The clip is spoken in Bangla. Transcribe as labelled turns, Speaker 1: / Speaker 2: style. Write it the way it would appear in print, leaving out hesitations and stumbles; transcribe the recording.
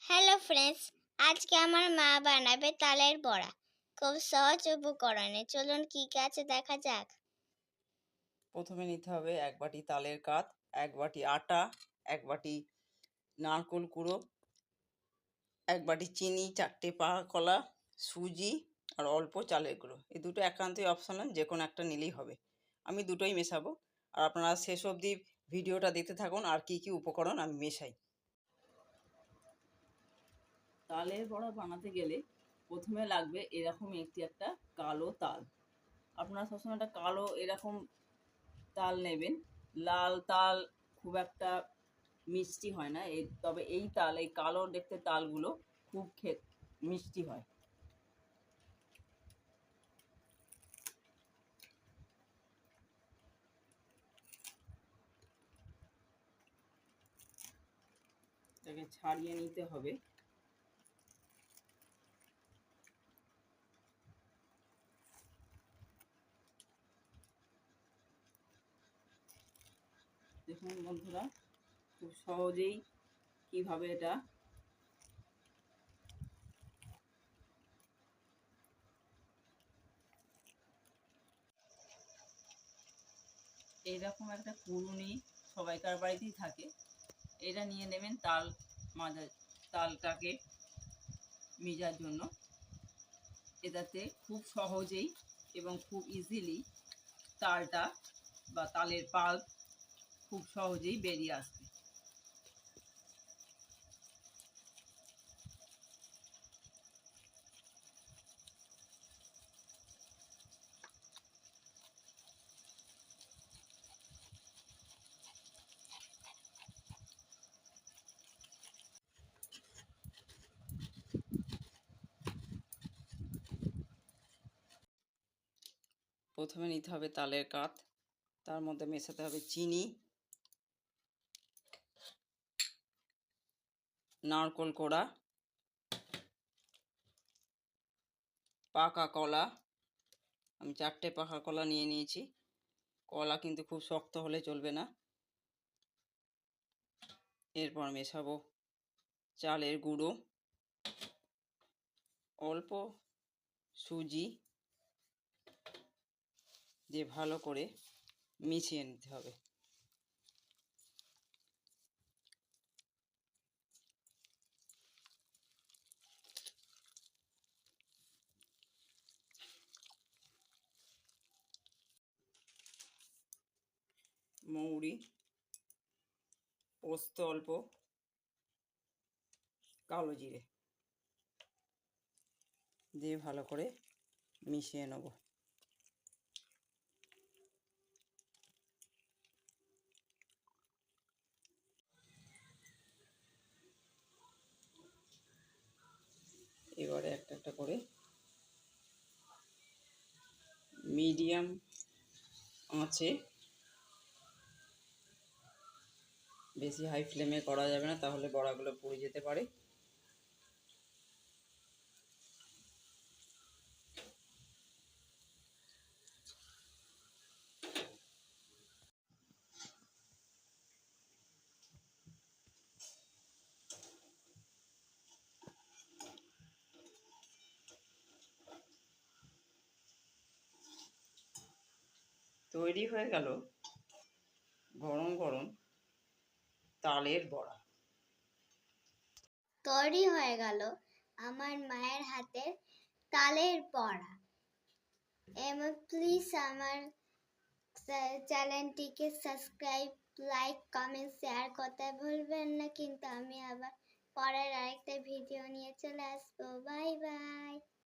Speaker 1: হ্যালো ফ্রেন্ডস, আজকে আমার মা বানাবে তালের বড়া। খুব সহজ উপকরণে, চলুন কি কি আছে দেখা যাক।
Speaker 2: প্রথমে নিতে হবে 1 বাটি তালের কাত, 1 বাটি আটা, 1 বাটি নারকোল কুড়ো, 1 বাটি চিনি, 4টে পাকা কলা, সুজি আর অল্প চালের গুঁড়ো। এই দুটো একান্তই অপশনাল, যে কোনো একটা নিলেই হবে। আমি দুটোই মেশাবো, আর আপনারা শেষ অবধি ভিডিওটা দেখতে থাকুন আর কি কি উপকরণ আমি মেশাই। তালের বড়া বানাতে গেলে প্রথমে লাগবে এরকম একটা কালো তাল। আপনারা সবসময় একটা কালো এরকম তাল নেবেন। লাল তাল খুব একটা মিষ্টি হয় না, তবে এই তাল, এই কালো দেখতে তালগুলো খুব মিষ্টি হয়। এটাকে ছাড়িয়ে নিতে হবে। দেখুন বন্ধুরা, খুব সহজেই কিভাবে এটা এইরকম একটা কুড়ুনি সবাইকার বাড়িতেই থাকে। এটা নিয়ে নেবেন তালটাকে মেজার জন্য। এটাতে খুব সহজেই এবং খুব ইজিলি তালটা বা তালের পাল্প খুব সহজেই বেরিয়ে আসবে। প্রথমে নিতে হবে তালের কাত, তার মধ্যে মেশাতে হবে চিনি, নারকোল কোড়া, পাকা কলা। আমি 4টে পাকা কলা নিয়ে নিয়েছি। কলা কিন্তু খুব শক্ত হলে চলবে না। এরপর মেশাবো চালের গুঁড়ো, অল্প সুজি দিয়ে ভালো করে মিশিয়ে নিতে হবে। মৌরি, পোস্ত অল্প, কালো জিরে দিয়ে ভালো করে মিশিয়ে নেব। এবারে একটা একটা করে মিডিয়াম আঁচে, বেশি হাই ফ্লেমে করা যাবে না, তাহলে বড়াগুলো পুড়ে যেতে পারে। তৈরি হয়ে গেল গরম গরম তালের বড়া।
Speaker 1: তৈরি হয়ে গেল আমার মায়ের হাতের তালের বড়া। এবং প্লিজ আমার চ্যানেলটিকে সাবস্ক্রাইব, লাইক, কমেন্ট, শেয়ার করতে ভুলবেন না। কিন্তু আমি আবার পরের আরেকটা ভিডিও নিয়ে চলে আসবো। Bye bye.